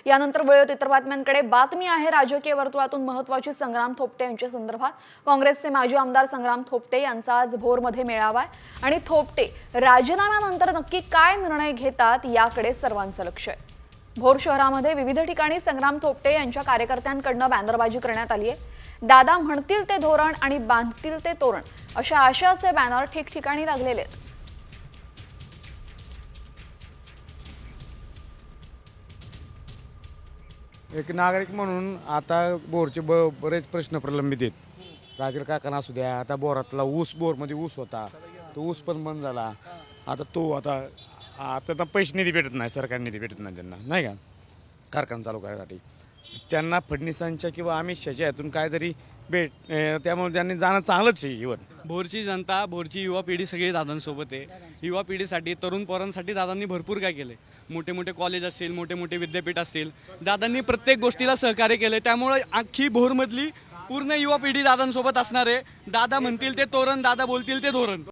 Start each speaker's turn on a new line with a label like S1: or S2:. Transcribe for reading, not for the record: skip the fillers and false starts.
S1: यानंतर वळूयात इतर बातम्यांकडे। बातमी आहे राजकीय वर्तुळातून महत्त्वाची। संग्राम थोपटे यांच्या संदर्भात काँग्रेसचे माजी आमदार संग्राम थोपटे यांचा आज भोरमध्ये मेळावा आहे आणि थोपटे राजीनाम्यानंतर नक्की काय निर्णय घेतात याकडे सर्वांचं लक्ष आहे। भोर शहरामध्ये विविध ठिकाणी संग्राम थोपटे यांच्या कार्यकर्त्यांकडून बॅनरबाजी करण्यात आली आहे। दादा म्हणतील ते धोरण आणि बांधतील ते तोरण अशा आशयाचे बॅनर ठिकठिकाणी लागलेले आहेत।
S2: एक नागरिक म्हणून आता बोरचे बरेच प्रश्न प्रलंबित आहेत। राजकीय कारखाना असू द्या, आता बोरातला ऊस, बोरमध्ये ऊस होता तो ऊस पण बंद झाला। आता पैसे निधी भेटत नाही, सरकार निधी भेटत नाही त्यांना, नाही का कारखाना चालू करायसाठी। त्यांना फडणवीसांच्या किंवा अमित शहाच्या यातून काहीतरी त्यामुळे त्यांनी जाणं चांगलंच आहे। इव्हन
S3: भोरची जनता, भोरची युवा पिढी सगळी दादांसोबत आहे। युवा पिढीसाठी, तरुण पोरांसाठी दादांनी भरपूर काय केले। मोठे मोठे कॉलेज असतील, मोठे मोठे विद्यापीठ असतील, दादांनी प्रत्येक गोष्टीला सहकार्य केले। त्यामुळे अख्खी भोरमधली पूर्ण युवा पिढी दादांसोबत असणार आहे। दादा म्हणतील ते तोरण, दादा बोलतील ते धोरण।